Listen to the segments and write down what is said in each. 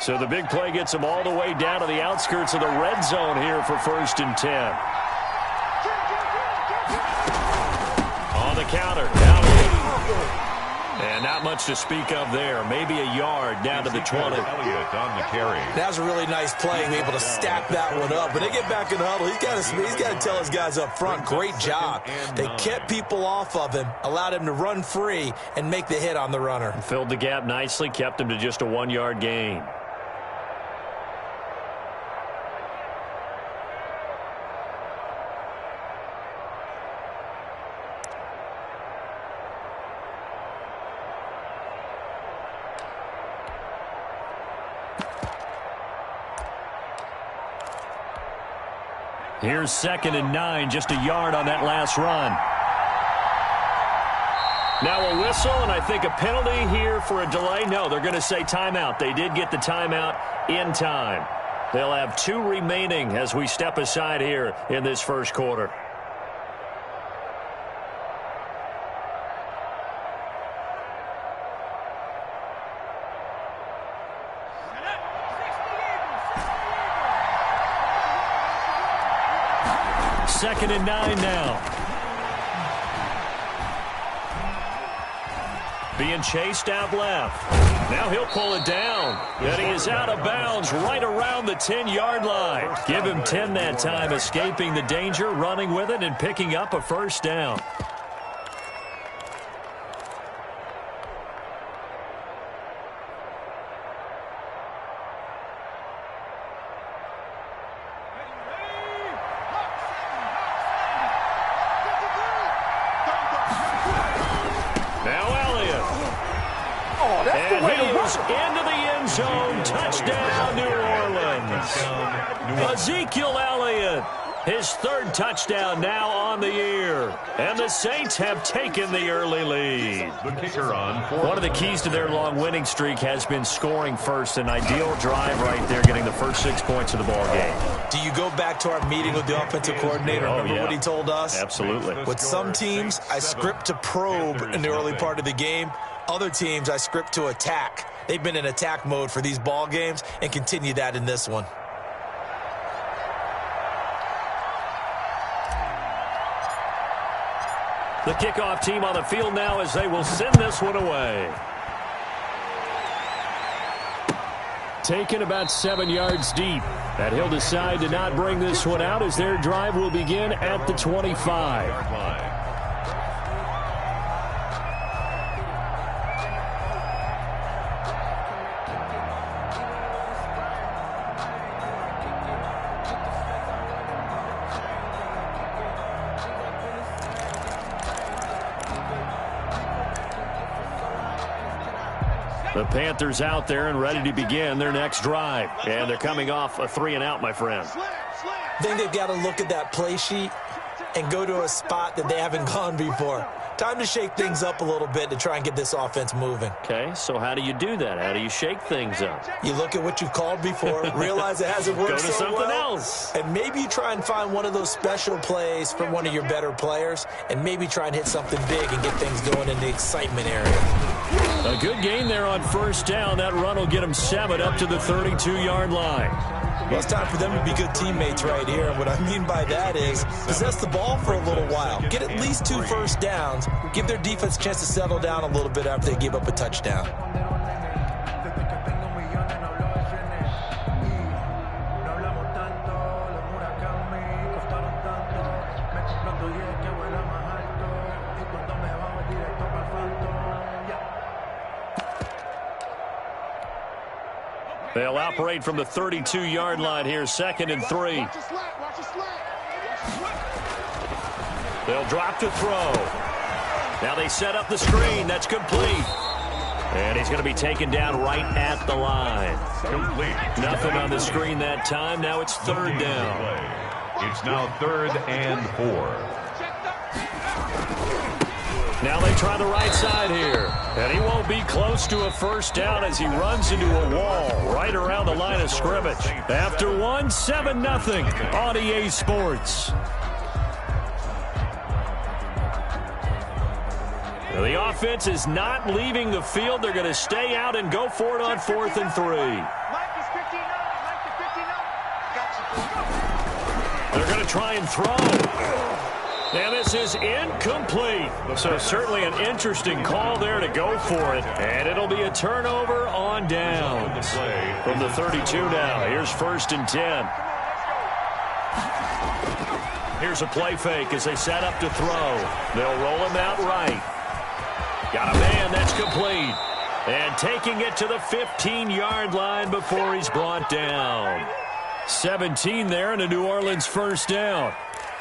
So the big play gets them all the way down to the outskirts of the red zone here for 1st and 10. On the counter. Down and not much to speak of there. Maybe a yard down to the 20. Elliott on the carry. That was a really nice play, able to stack that one up. When they get back in the huddle, he's got to tell his guys up front, great job. They kept people off of him, allowed him to run free, and make the hit on the runner. Filled the gap nicely, kept him to just a 1-yard gain. Here's 2nd and 9, just a yard on that last run. Now a whistle, and I think a penalty here for a delay. No, they're going to say timeout. They did get the timeout in time. They'll have 2 remaining as we step aside here in this first quarter. Second and 9 now. Being chased out left. Now he'll pull it down. And he is out of bounds right around the 10-yard line. Give him 10 that time, escaping the danger, running with it, and picking up a first down. Into the end zone. Touchdown, New Orleans. Ezekiel Elliott, his 3rd touchdown now on the year. And the Saints have taken the early lead. The kicker on. One of the keys to their long winning streak has been scoring first. An ideal drive right there, getting the first 6 points of the ball game. Do you go back to our meeting with the offensive coordinator? Remember what he told us? Absolutely. With some teams, I script to probe in the early part of the game. Other teams, I script to attack. They've been in attack mode for these ball games and continue that in this one. The kickoff team on the field now as they will send this one away. Taken about 7 yards deep. And he'll decide to not bring this one out as their drive will begin at the 25. The Panthers out there and ready to begin their next drive. And they're coming off a 3-and-out, my friend. I think they've got to look at that play sheet and go to a spot that they haven't gone before. Time to shake things up a little bit to try and get this offense moving. Okay, so how do you do that? How do you shake things up? You look at what you've called before, realize it hasn't worked Go to so something well, else. and maybe you try and find one of those special plays from one of your better players, and maybe try and hit something big and get things going in the excitement area. A good gain there on first down. That run will get them 7 up to the 32-yard line. Well, it's time for them to be good teammates right here. And what I mean by that is possess the ball for a little while. Get at least 2 first downs. Give their defense a chance to settle down a little bit after they give up a touchdown. They'll operate from the 32-yard line here, 2nd and 3. They'll drop to throw. Now they set up the screen. That's complete. And he's going to be taken down right at the line. Complete. Nothing on the screen that time. Now it's 3rd down. It's now 3rd and 4. Now they try the right side here. And he won't be close to a first down as he runs into a wall right around the line of scrimmage. After one, 7-0 on EA Sports. Now the offense is not leaving the field. They're going to stay out and go for it on 4th and 3. going to try and throw. And this is incomplete. So certainly an interesting call there to go for it. And it'll be a turnover on downs. From the 32 now. Here's 1st and 10. Here's a play fake as they set up to throw. They'll roll him out right. Got a man, that's complete. And taking it to the 15-yard line before he's brought down. 17 there and a New Orleans 1st down.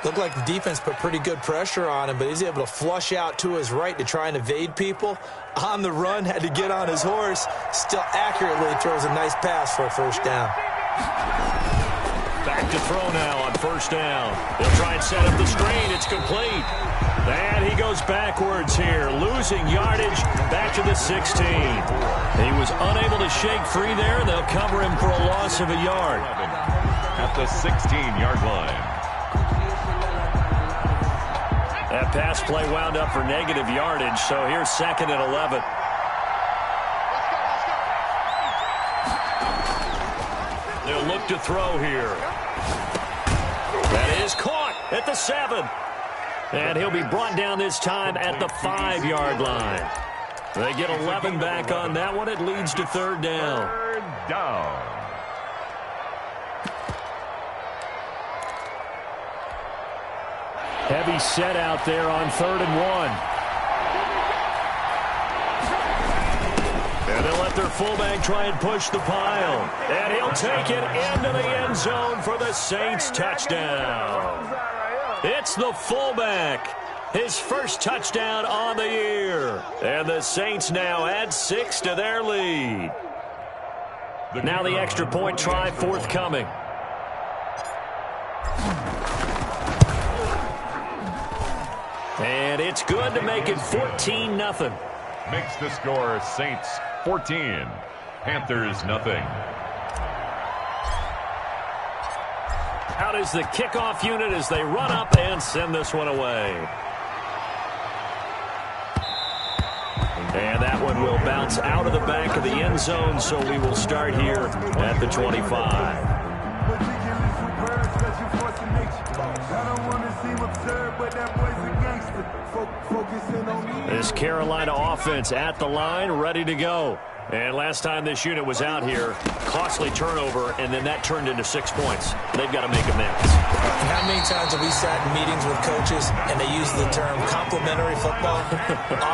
Looked like the defense put pretty good pressure on him, but he's able to flush out to his right to try and evade people. On the run, had to get on his horse. Still accurately throws a nice pass for a 1st down. Back to throw now on 1st down. They'll try and set up the screen. It's complete. And he goes backwards here, losing yardage back to the 16. He was unable to shake free there, and they'll cover him for a loss of a yard. At the 16-yard line. That pass play wound up for negative yardage, so here's 2nd and 11. They'll look to throw here. That is caught at the 7. And he'll be brought down this time at the 5-yard line. They get 11 back on that one. It leads to 3rd down. 3rd down. Heavy set out there on 3rd and 1. And they'll let their fullback try and push the pile. And he'll take it into the end zone for the Saints touchdown. It's the fullback. His 1st touchdown on the year. And the Saints now add 6 to their lead. Now the extra point try forthcoming. And it's good to make it 14-0. Makes the score Saints 14, Panthers nothing. Out is the kickoff unit as they run up and send this one away. And that one will bounce out of the back of the end zone, so we will start here at the 25. This Carolina offense at the line, ready to go. And last time this unit was out here, costly turnover, and then that turned into 6 points. They've got to make amends. How many times have we sat in meetings with coaches and they use the term complementary football?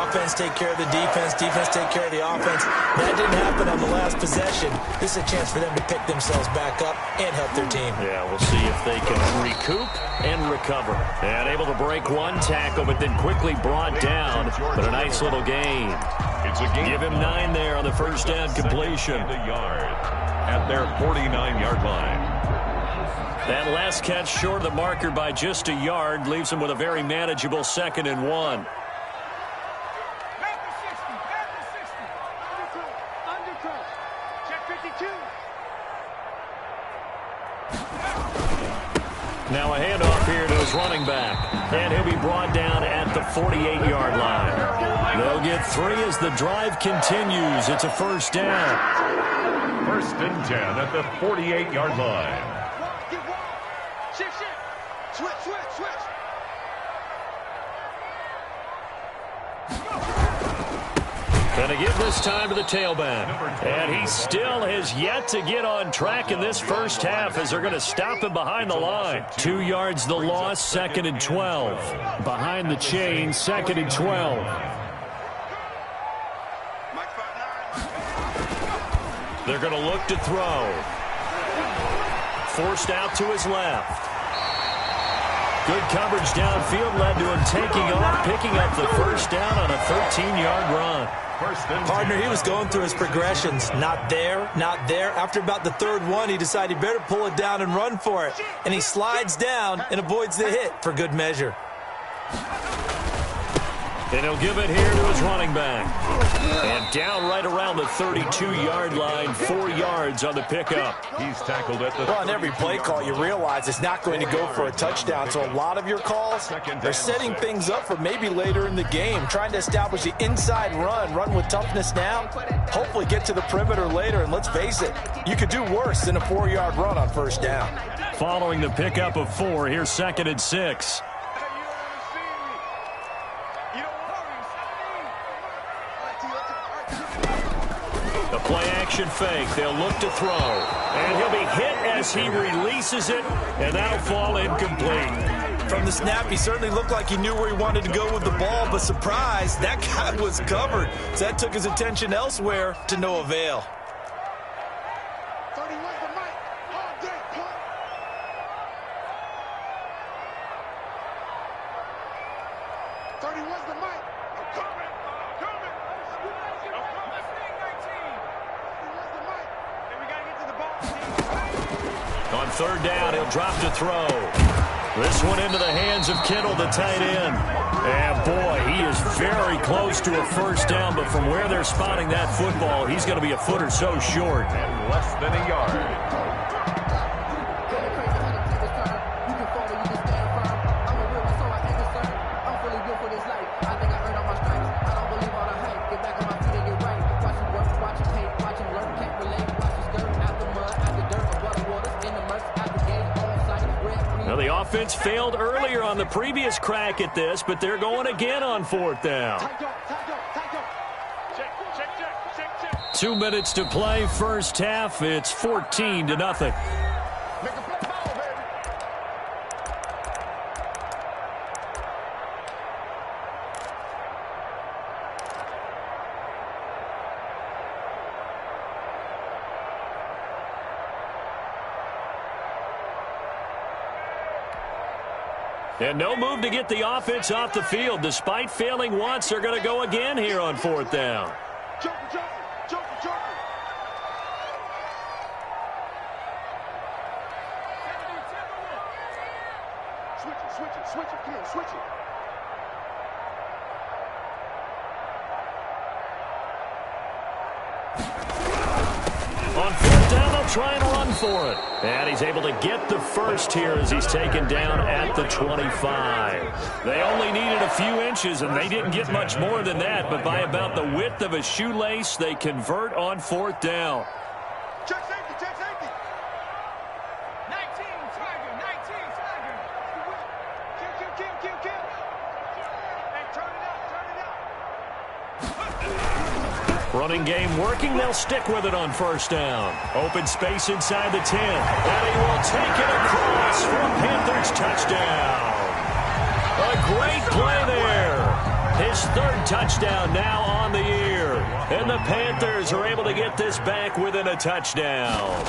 Offense take care of the defense, defense take care of the offense. That didn't happen on the last possession. This is a chance for them to pick themselves back up and help their team. Yeah, we'll see if they can recoup and recover. And able to break one tackle, but then quickly brought down. But a nice little gain. It's a gain. Give him 9 there on the 1st down completion. A yard at their 49-yard line. That last catch short of the marker by just a yard leaves him with a very manageable 2nd and 1. Now a handoff here to his running back. And he'll be brought down at the 48-yard line. They'll get 3 as the drive continues. It's a 1st down. 1st and 10 at the 48-yard line. Going to give this time to the tailback. And he still has yet to get on track in this first half as they're going to stop him behind the line. 2 yards the loss, 2nd and 12. Behind the chain, 2nd and 12. They're going to look to throw. Forced out to his left. Good coverage downfield led to him taking off, picking up the 1st down on a 13-yard run. Partner, he was going through his progressions. Not there, not there. After about the 3rd one, he decided he better pull it down and run for it. And he slides down and avoids the hit for good measure. And he'll give it here to his running back. And down right around the 32-yard line, 4 yards on the pickup. He's tackled at the... Well, on every play call, you realize it's not going to go for a touchdown. So a lot of your calls, they're setting things up for maybe later in the game, trying to establish the inside run with toughness now, hopefully get to the perimeter later. And let's face it, you could do worse than a 4-yard run on first down. Following the pickup of 4, here's 2nd and 6. The play-action fake. They'll look to throw. And he'll be hit as he releases it, and that'll fall incomplete. From the snap, he certainly looked like he knew where he wanted to go with the ball, but surprise, that guy was covered. So that took his attention elsewhere to no avail. On 3rd down, he'll drop to throw. This one into the hands of Kittle, the tight end. And boy, he is very close to a first down, but from where they're spotting that football, he's going to be a foot or so short. And less than a yard. The offense failed earlier on the previous crack at this, but they're going again on 4th down. 2 minutes to play, first half. It's 14-0. And no move to get the offense off the field. Despite failing once, they're going to go again here on 4th down. Switch it. Come on, switch it. On 4th down, they'll try and run for it. And he's able to get the first here as he's taken down at the 25. They only needed a few inches, and they didn't get much more than that. But by about the width of a shoelace, they convert on 4th down. Check safety, check safety. 19, Tiger, 19, Tiger. Kill. Hey, turn it up. Running game working. They'll stick with it on 1st down. Open space inside the 10. And he will take it across for a Panthers touchdown. A great play there. His 3rd touchdown now on the year. And the Panthers are able to get this back within a touchdown.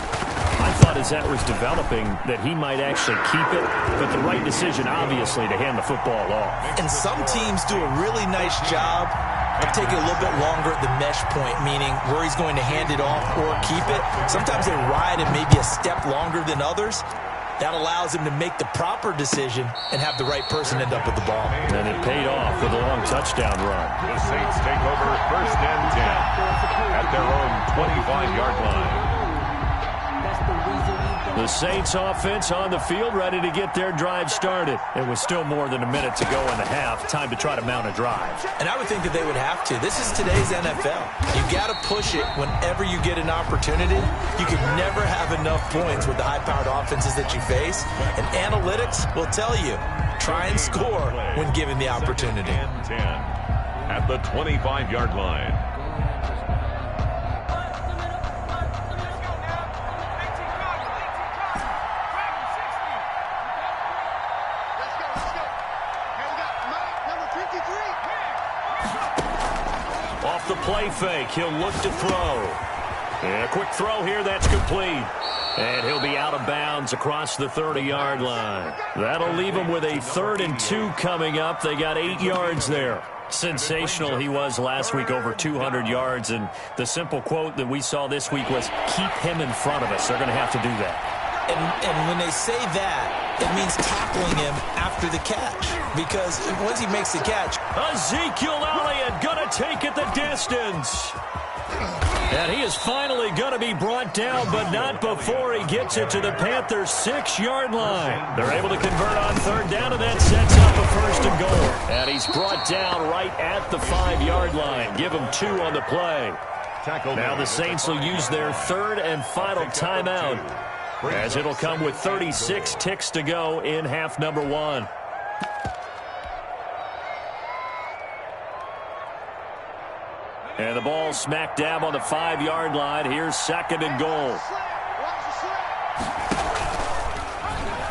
I thought as that was developing that he might actually keep it, but the right decision, obviously, to hand the football off. And some teams do a really nice job of taking a little bit longer at the mesh point, meaning where he's going to hand it off or keep it. Sometimes they ride it maybe a step longer than others. That allows him to make the proper decision and have the right person end up with the ball. And it paid off with a long touchdown run. The Saints take over 1st and 10 at their own 25-yard line. The Saints offense on the field, ready to get their drive started. It was still more than a minute to go in the half. Time to try to mount a drive. And I would think that they would have to. This is today's NFL. You got to push it whenever you get an opportunity. You can never have enough points with the high-powered offenses that you face. And analytics will tell you, try and score when given the opportunity. 10 at the 25-yard line. Off the play fake, he'll look to throw. And a quick throw here, that's complete. And he'll be out of bounds across the 30-yard line. That'll leave him with a 3rd and 2 coming up. They got 8 yards there. Sensational he was last week, over 200 yards. And the simple quote that we saw this week was, keep him in front of us. They're going to have to do that. And when they say that, it means tackling him after the catch. Because once he makes the catch... Ezekiel Elliott going to take it the distance. And he is finally going to be brought down, but not before he gets it to the Panthers' 6-yard line. They're able to convert on third down, and that sets up a first and goal. And he's brought down right at the 5-yard line. Give him 2 on the play. Now the Saints will use their third and final timeout, as it'll come with 36 ticks to go in half number 1. And the ball smack dab on the 5-yard line. Here's second and goal.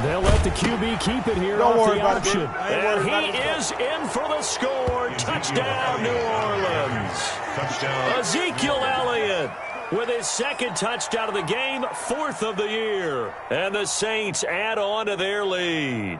They'll let the QB keep it here off the option. And he is in for the score. Touchdown, New Orleans. Touchdown. Ezekiel Elliott with his second touchdown of the game, 4th of the year. And the Saints add on to their lead.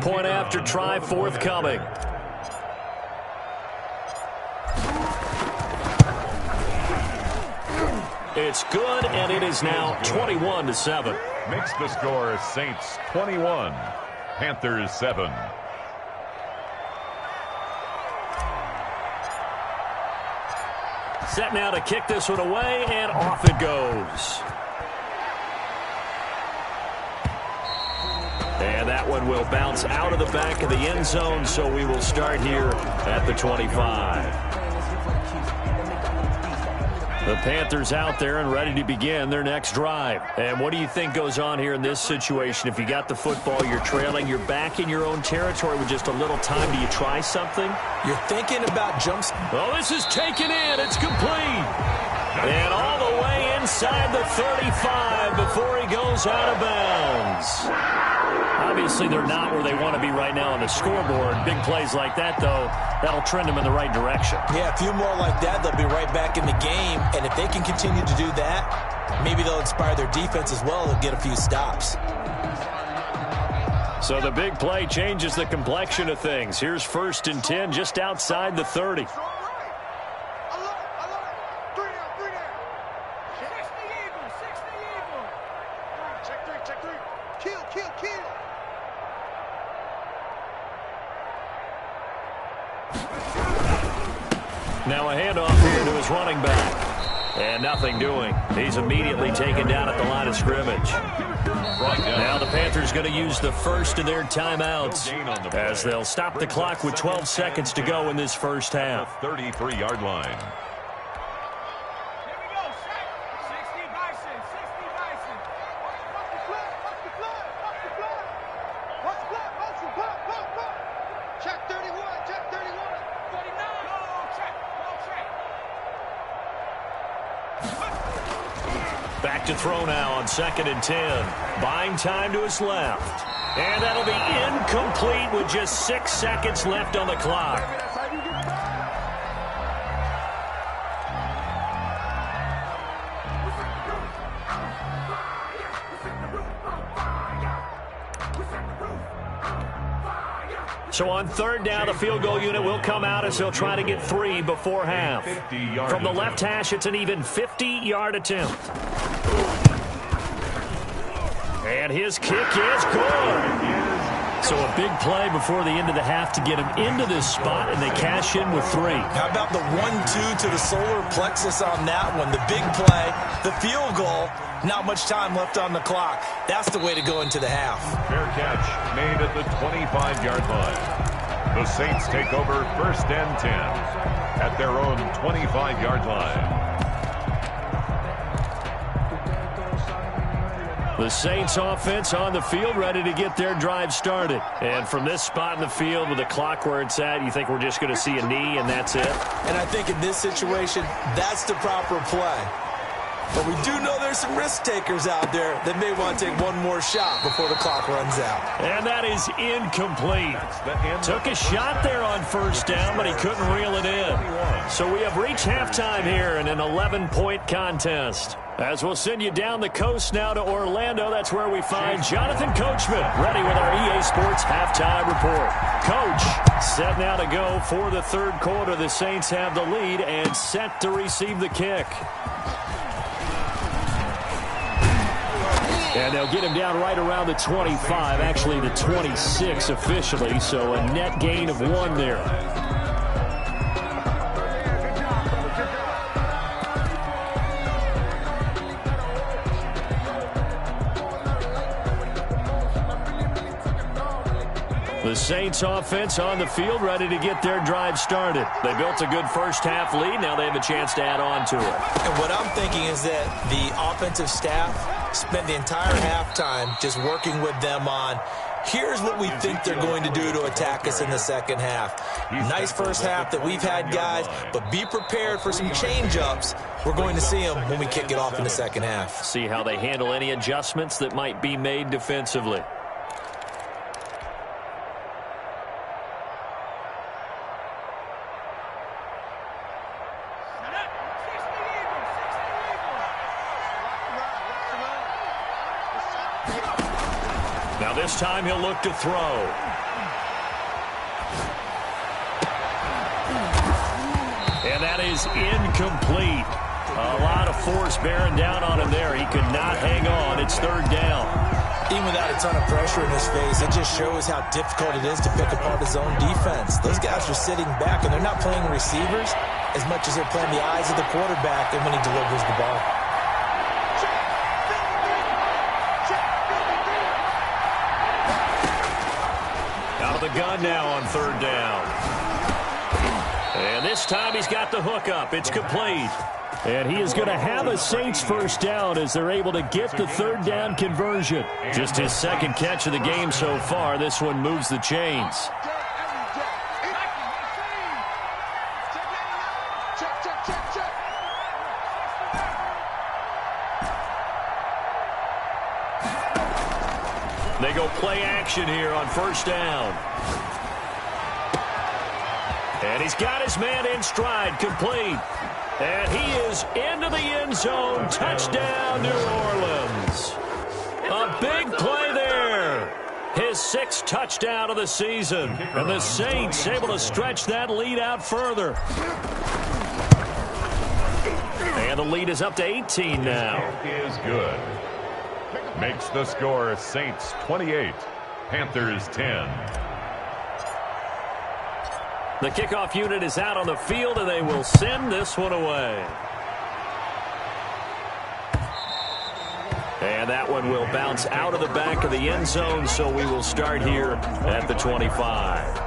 Point after try forthcoming. It's good, and it is now 21-7. Makes the score Saints 21, Panthers 7. Set now to kick this one away, and off it goes. And that one will bounce out of the back of the end zone, so we will start here at the 25. The Panthers out there and ready to begin their next drive. And what do you think goes on here in this situation? If you got the football, you're trailing, you're back in your own territory with just a little time. Do you try something? You're thinking about jumps. Well, this is taken in. It's complete. And all the way inside the 35 before he goes out of bounds. Obviously, they're not where they want to be right now on the scoreboard. Big plays like that, though, that'll trend them in the right direction. Yeah, a few more like that, they'll be right back in the game. And if they can continue to do that, maybe they'll inspire their defense as well and get a few stops. So the big play changes the complexion of things. Here's 1st and 10 just outside the 30. Now a handoff here to his running back. And nothing doing. He's immediately taken down at the line of scrimmage. Now the Panthers going to use the first of their timeouts, as they'll stop the clock with 12 seconds to go in this first half. 33-yard line. Back to throw now on 2nd and 10. Buying time to his left. And that'll be incomplete with just 6 seconds left on the clock. So on third down, the field goal unit will come out as they'll try to get 3 before half. From the left hash, it's an even 50-yard attempt. And his kick is good. So a big play before the end of the half to get him into this spot, and they cash in with 3. How about the 1-2 to the solar plexus on that one? The big play, the field goal, not much time left on the clock. That's the way to go into the half. Fair catch made at the 25-yard line. The Saints take over 1st and 10 at their own 25-yard line. The Saints offense on the field, ready to get their drive started. And from this spot in the field with the clock where it's at, you think we're just going to see a knee and that's it? And I think in this situation, that's the proper play. But we do know there's some risk takers out there that may want to take one more shot before the clock runs out. And that is incomplete. Took a shot there on first down, but he couldn't reel it in. So we have reached halftime here in an 11-point contest. As we'll send you down the coast now to Orlando, that's where we find Jonathan Coachman, ready with our EA Sports halftime report. Coach, set now to go for the third quarter. The Saints have the lead and set to receive the kick. And they'll get him down right around the 25, actually the 26 officially, so a net gain of 1 there. The Saints offense on the field, ready to get their drive started. They built a good first half lead. Now they have a chance to add on to it. And what I'm thinking is that the offensive staff spent the entire halftime just working with them on, here's what we think they're going to do to attack us in the second half. Nice first half that we've had, guys, but be prepared for some change-ups. We're going to see them when we kick it off in the second half. See how they handle any adjustments that might be made defensively. Now this time he'll look to throw. And that is incomplete. A lot of force bearing down on him there. He could not hang on. It's third down. Even without a ton of pressure in his face, it just shows how difficult it is to pick apart his own defense. Those guys are sitting back, and they're not playing receivers as much as they're playing the eyes of the quarterback and when he delivers the ball. The gun now on third down. And this time he's got the hook up. It's complete. And he is going to have a Saints first down as they're able to get the third down conversion. Just his second catch of the game so far. This one moves the chains. They go play action here on first down. And he's got his man in stride, complete. And he is into the end zone. Touchdown, New Orleans. A big play there. His 6th touchdown of the season. And the Saints able to stretch that lead out further. And the lead is up to 18 now. Is good. Makes the score Saints 28, Panthers 10. The kickoff unit is out on the field, and they will send this one away. And that one will bounce out of the back of the end zone, so we will start here at the 25.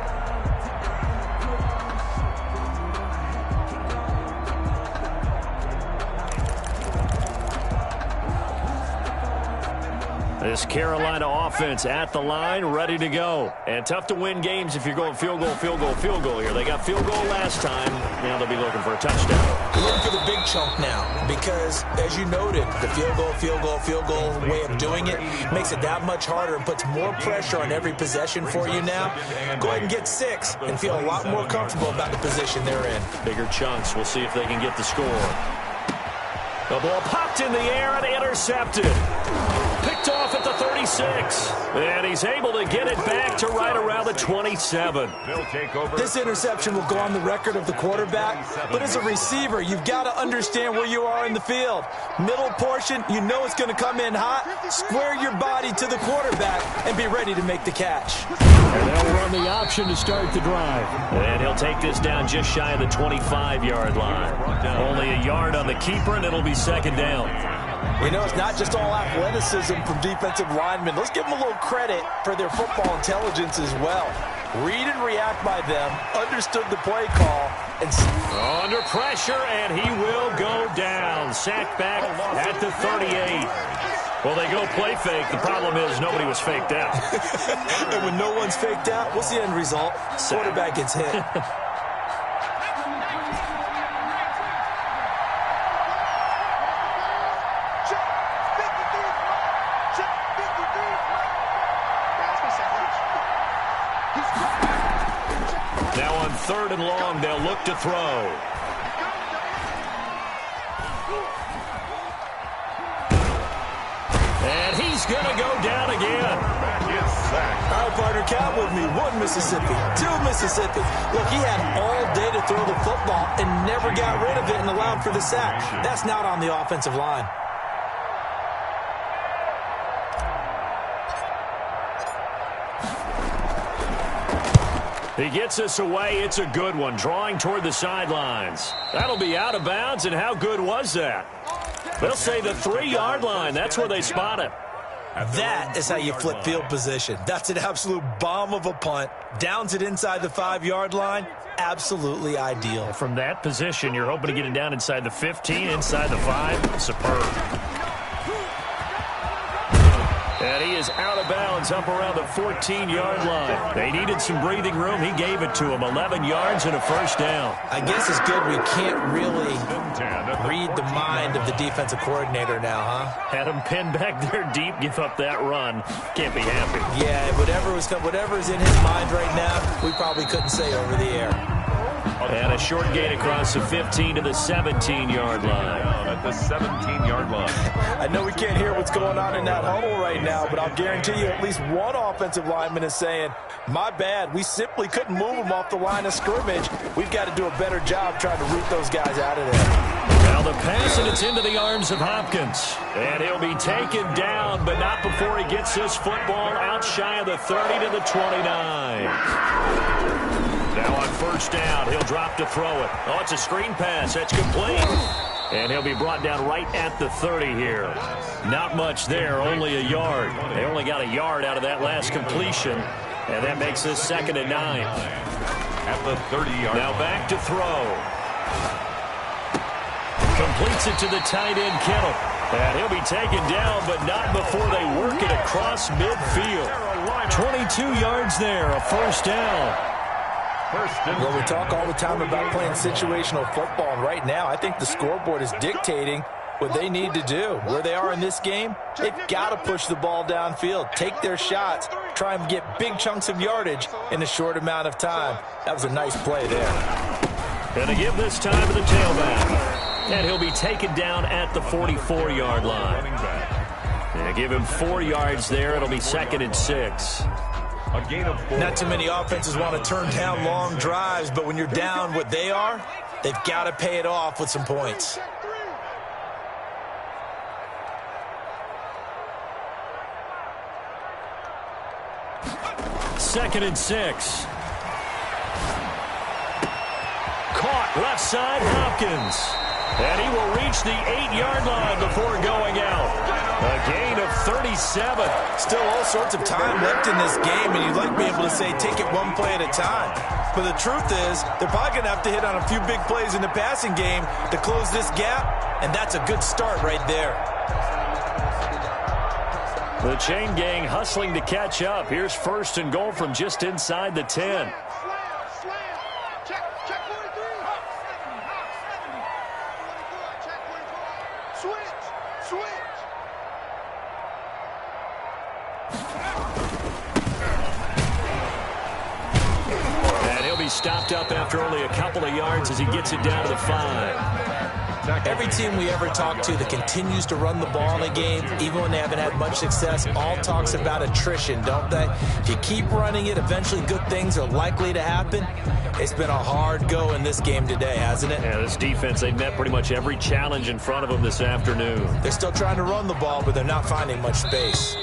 This Carolina offense at the line, ready to go. And tough to win games if you're going field goal, field goal, field goal here. They got field goal last time. Now they'll be looking for a touchdown. We're looking for the big chunk now because, as you noted, the field goal way of doing it makes it that much harder and puts more pressure on every possession for you now. Go ahead and get 6 and feel a lot more comfortable about the position they're in. Bigger chunks. We'll see if they can get the score. The ball popped in the air and intercepted. Picked off at the 36. And he's able to get it back to right around the 27. This interception will go on the record of the quarterback, but as a receiver, you've got to understand where you are in the field. Middle portion, you know it's going to come in hot. Square your body to the quarterback and be ready to make the catch. And they'll run the option to start the drive. And he'll take this down just shy of the 25-yard line. Only a yard on the keeper, and it'll be second down. You know, it's not just all athleticism from defensive linemen. Let's give them a little credit for their football intelligence as well. Read and react by them, understood the play call, and under pressure, and he will go down. Sacked back at the 38. Well, they go play fake. The problem is nobody was faked out. And when no one's faked out, what's the end result? Quarterback gets hit. 3rd and long. They'll look to throw. And he's going to go down again. All right, partner, count with me. 1 Mississippi, 2 Mississippi. Look, he had all day to throw the football and never got rid of it and allowed for the sack. That's not on the offensive line. He gets us away. It's a good one, drawing toward the sidelines. That'll be out of bounds, and how good was that? They'll say the 3-yard line. That's where they spot it. That is how you flip field position. That's an absolute bomb of a punt. Downs it inside the 5-yard line. Absolutely ideal. From that position, you're hoping to get it down inside the 15, inside the 5. Superb. And he is out of bounds up around the 14-yard line. They needed some breathing room. He gave it to him. 11 yards and a first down. I guess it's good we can't really read the mind of the defensive coordinator now, huh? Had him pinned back there deep, give up that run. Can't be happy. Yeah, whatever is in his mind right now, we probably couldn't say over the air. And a short gain across the 15 to the 17-yard line. At the 17-yard line. I know we can't hear what's going on in that huddle right now, but I'll guarantee you at least one offensive lineman is saying, my bad, we simply couldn't move them off the line of scrimmage. We've got to do a better job trying to root those guys out of there. Now the pass, and it's into the arms of Hopkins. And he'll be taken down, but not before he gets this football out shy of the 30 to the 29. Now on first down, he'll drop to throw it. Oh, it's a screen pass. That's complete. And he'll be brought down right at the 30 here. Not much there, only a yard. They only got a yard out of that last completion. And that makes this 2nd and 9. At the 30-yard now back to throw. Completes it to the tight end, Kittle. And he'll be taken down, but not before they work it across midfield. 22 yards there, a first down. Well, we talk all the time about playing situational football, and right now I think the scoreboard is dictating what they need to do. Where they are in this game, they've got to push the ball downfield, take their shots, try and get big chunks of yardage in a short amount of time. That was a nice play there. Going to give this time to the tailback. And he'll be taken down at the 44-yard line. And give him 4 yards there. It'll be 2nd and 6. A gain of 4. Not too many offenses want to turn down long drives, but when you're down what they are, they've got to pay it off with some points. Second and 6. Caught left side, Hopkins. And he will reach the 8-yard line before going out. A gain of 37. Still all sorts of time left in this game, and you'd like to be able to say take it one play at a time. But the truth is, they're probably going to have to hit on a few big plays in the passing game to close this gap, and that's a good start right there. The chain gang hustling to catch up. Here's 1st and goal from just inside the 10. Stopped up after only a couple of yards as he gets it down to the 5. Every team we ever talk to that continues to run the ball in a game, even when they haven't had much success, all talks about attrition, don't they? If you keep running it, eventually good things are likely to happen. It's been a hard go in this game today, hasn't it? Yeah, this defense, they've met pretty much every challenge in front of them this afternoon. They're still trying to run the ball, but they're not finding much space.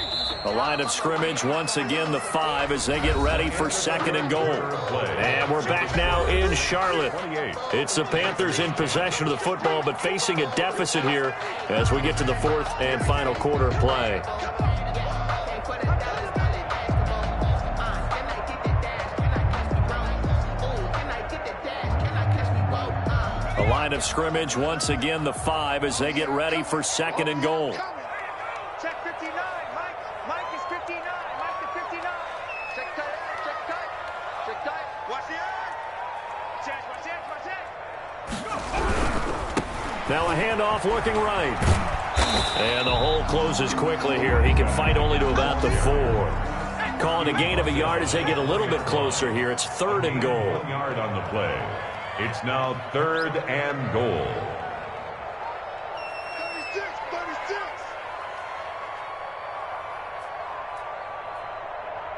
The line of scrimmage, once again, the 5 as they get ready for 2nd and goal. And we're back now in Charlotte. It's the Panthers in possession of the football, but facing a deficit here as we get to the 4th and final quarter of play. The line of scrimmage, once again, the 5 as they get ready for 2nd and goal. Check 59, Mike is 59, Mike to 59. Check tight, check tight, check tight. Watch the eye. Watch it. Now a handoff looking right. And the hole closes quickly here. He can fight only to about the 4. calling a gain of a yard as they get a little bit closer here. It's 3rd and goal. 1 yard on the play. It's now 3rd and goal. 36.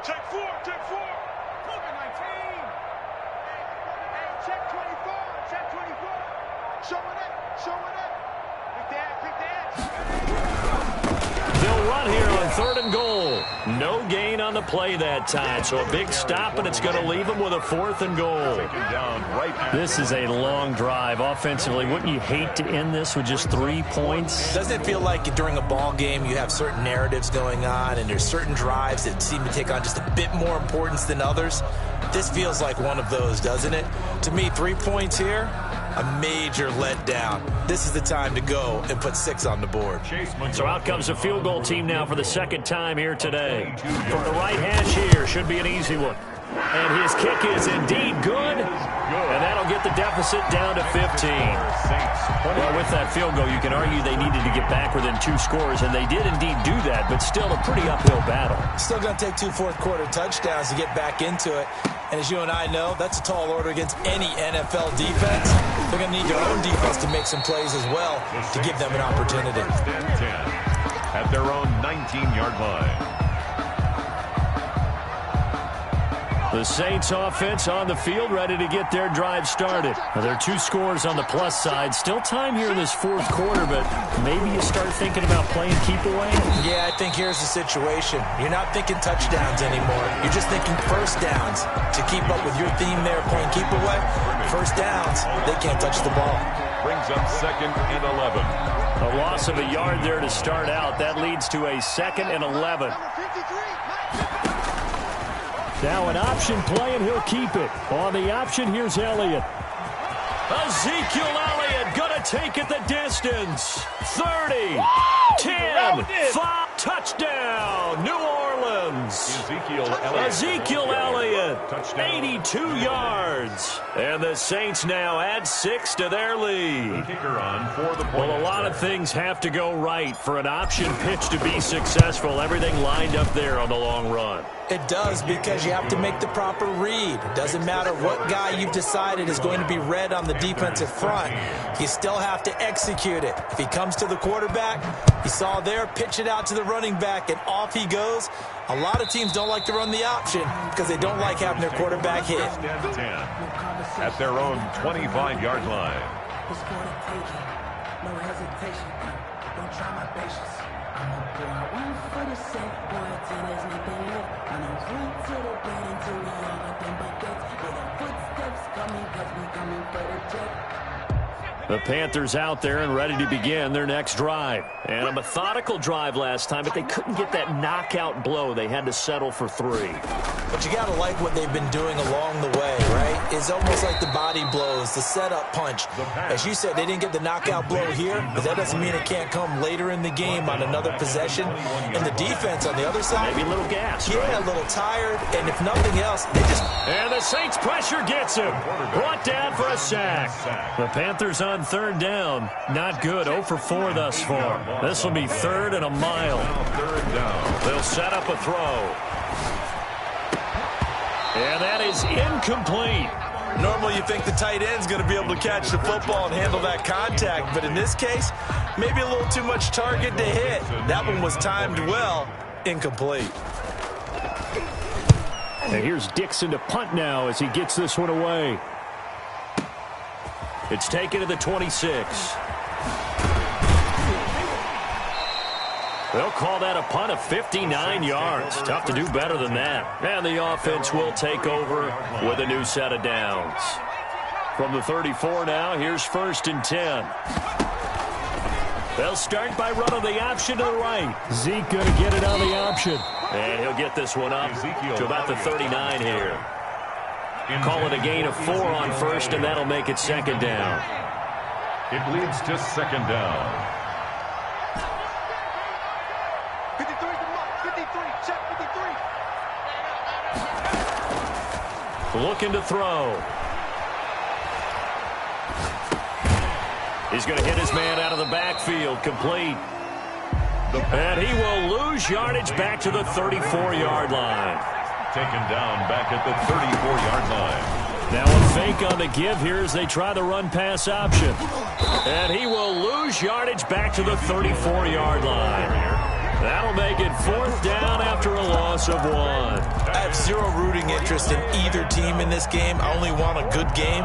Check 4. Cougar 19. Hey, check 24. Check 24. Showing it. Pick the edge. They'll run here on 3rd and goal. No gain on the play that time, so a big stop, and it's going to leave them with a 4th and goal. This is a long drive offensively. Wouldn't you hate to end this with just 3 points? Doesn't it feel like during a ball game you have certain narratives going on and there's certain drives that seem to take on just a bit more importance than others? This feels like one of those, doesn't it? To me, 3 points here, a major letdown. This is the time to go and put 6 on the board. So out comes the field goal team now for the 2nd time here today. From the right hash here, should be an easy one. And his kick is indeed good. And that'll get the deficit down to 15. Well, with that field goal, you can argue they needed to get back within 2 scores, and they did indeed do that, but still a pretty uphill battle. Still going to take 2 fourth-quarter touchdowns to get back into it. And as you and I know, that's a tall order against any NFL defense. They're going to need their own defense to make some plays as well to give them an opportunity. 10 at their own 19-yard line. The Saints offense on the field, ready to get their drive started. Now, there are 2 scores on the plus side. Still time here in this 4th quarter, but maybe you start thinking about playing keep away. Yeah, I think here's the situation. You're not thinking touchdowns anymore. You're just thinking first downs. To keep up with your theme there, playing keep away, first downs, they can't touch the ball. Brings up 2nd and 11. A loss of a yard there to start out. That leads to a 2nd and 11. Now an option play, and he'll keep it. On the option, here's Elliott. Ezekiel Elliott going to take it the distance. 30, 10, 5, touchdown, New Orleans. Ezekiel Elliott, 82 yards. And the Saints now add 6 to their lead. Well, a lot of things have to go right for an option pitch to be successful. Everything lined up there on the long run. It does, because you have to make the proper read. Doesn't matter what guy you've decided is going to be read on the defensive front. You still have to execute it. If he comes to the quarterback, you saw there, pitch it out to the running back, and off he goes. A lot of teams don't like to run the option because they don't like having their quarterback hit. At their own 25-yard line. No hesitation. Don't try my patience. I'ma pour out one for the safe boy till there's nothing left. And I'm free to the bed until we all nothing but death. With our footsteps coming, cause we coming for the jet. The Panthers out there and ready to begin their next drive. And a methodical drive last time, but they couldn't get that knockout blow. They had to settle for 3. But you got to like what they've been doing along the way, right? It's almost like the body blows, the setup punch. As you said, they didn't get the knockout blow here, but that doesn't mean it can't come later in the game on another possession. And the defense on the other side, maybe a little gas, yeah, right? A little tired, and if nothing else, they just... And the Saints pressure gets him. Brought down for a sack. The Panthers on 3rd down. Not good. 0 for 4 thus far. This will be 3rd and a mile. 3rd down. They'll set up a throw. And that is incomplete. Normally you think the tight end's going to be able to catch the football and handle that contact, but in this case, maybe a little too much target to hit. That one was timed well. Incomplete. And here's Dixon to punt now as he gets this one away. It's taken to the 26. They'll call that a punt of 59 yards. Tough to do better than that. And the offense will take over with a new set of downs. From the 34 now, here's 1st and 10. They'll start by running the option to the right. Zeke going to get it on the option. And he'll get this one up to about the 39 here. Call it a gain of 4 on 1st, and that'll make it 2nd down. It leads to 2nd down. 53 is the mark. 53. Check 53. Looking to throw. He's going to hit his man out of the backfield. Complete. And he will lose yardage back to the 34-yard line. Taken down back at the 34-yard line. Now a fake on the give here as they try the run-pass option. And he will lose yardage back to the 34-yard line. That'll make it 4th down after a loss of 1. I have zero rooting interest in either team in this game. I only want a good game.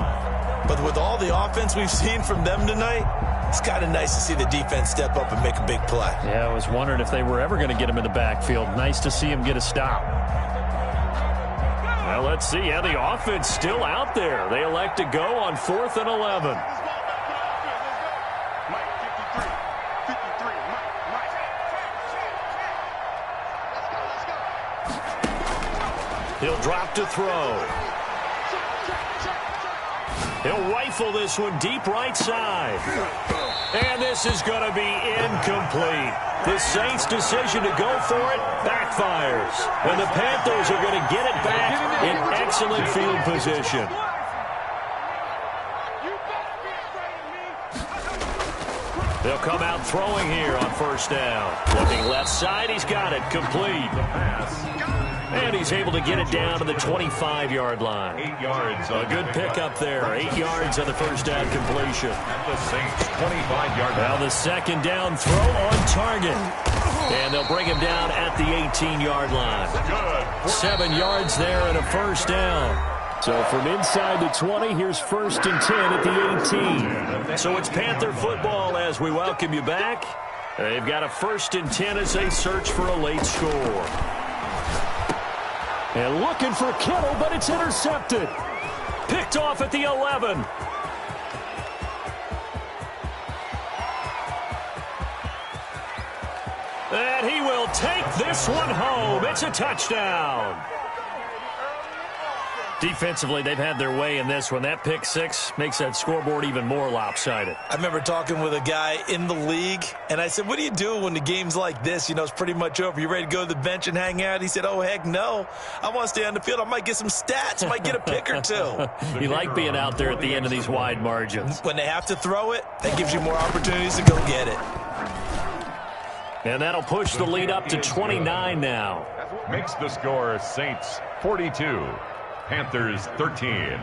But with all the offense we've seen from them tonight, it's kind of nice to see the defense step up and make a big play. Yeah, I was wondering if they were ever going to get him in the backfield. Nice to see him get a stop. Well, let's see how the offense still out there. They elect to go on 4th and 11. He'll drop to throw. He'll rifle this one deep right side. And this is going to be incomplete. The Saints' decision to go for it backfires. And the Panthers are going to get it back in excellent field position. They'll come out throwing here on 1st down. Looking left side, he's got it. Complete. And he's able to get it down to the 25-yard line. 8 yards. A good pickup there. 8 yards on the 1st down completion. The Saints 25-yard line. Now the 2nd down throw on target. And they'll bring him down at the 18-yard line. Good. 7 yards there and a 1st down. So from inside the 20, here's 1st and 10 at the 18. So it's Panther football as we welcome you back. They've got a 1st and 10 as they search for a late score. And looking for Kittle, but it's intercepted. Picked off at the 11. And he will take this one home. It's a touchdown. Defensively, they've had their way in this one. That pick 6 makes that scoreboard even more lopsided. I remember talking with a guy in the league, and I said, what do you do when the game's like this? You know, it's pretty much over. You ready to go to the bench and hang out? He said, oh, heck no. I want to stay on the field. I might get some stats. I might get a pick or two. You like being out there at the end of these wide margins. When they have to throw it, that gives you more opportunities to go get it. And that'll push the lead up to 29 now. Makes the score Saints 42. Panthers 13.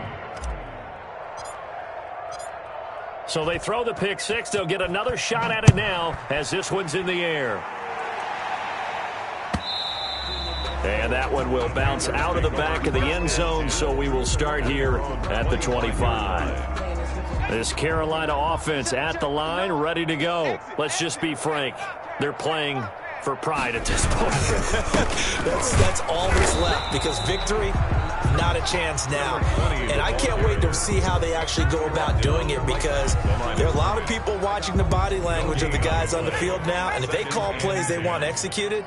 So they throw the pick 6. They'll get another shot at it now as this one's in the air. And that one will bounce out of the back of the end zone, so we will start here at the 25. This Carolina offense at the line, ready to go. Let's just be frank. They're playing for pride at this point. that's all that's left, because victory, not a chance now. And I can't wait to see how they actually go about doing it, because there are a lot of people watching the body language of the guys on the field now, and if they call plays they want executed,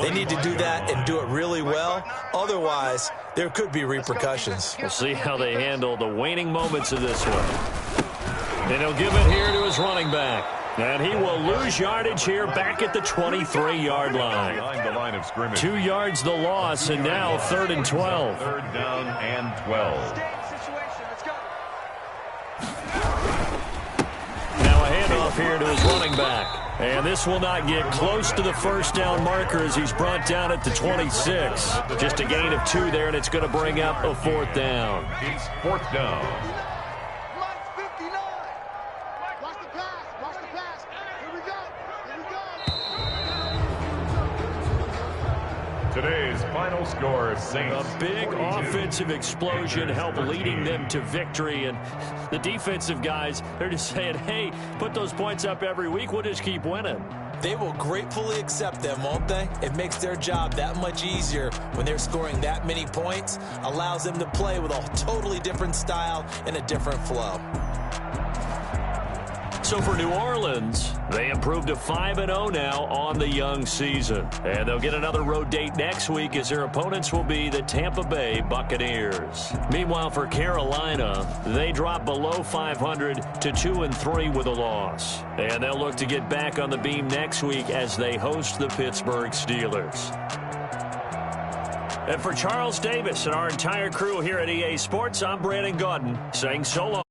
they need to do that and do it really well. Otherwise, there could be repercussions. We'll see how they handle the waning moments of this one. And he'll give it here to his running back. And he will lose yardage here back at the 23-yard line. Behind the line of scrimmage. 2 yards the loss, and now 3rd and 12. 3rd down and 12. Now a handoff here to his running back. And this will not get close to the 1st down marker as he's brought down at the 26. Just a gain of 2 there, and it's going to bring up a 4th down. It's 4th down. Today's final score, Saints. A big offensive explosion helped leading them to victory. And the defensive guys, they're just saying, hey, put those points up every week. We'll just keep winning. They will gratefully accept them, won't they? It makes their job that much easier when they're scoring that many points. Allows them to play with a totally different style and a different flow. So for New Orleans, they improved to 5-0 now on the young season. And they'll get another road date next week as their opponents will be the Tampa Bay Buccaneers. Meanwhile, for Carolina, they drop below 500 to 2-3 with a loss. And they'll look to get back on the beam next week as they host the Pittsburgh Steelers. And for Charles Davis and our entire crew here at EA Sports, I'm Brandon Gaudin saying so long.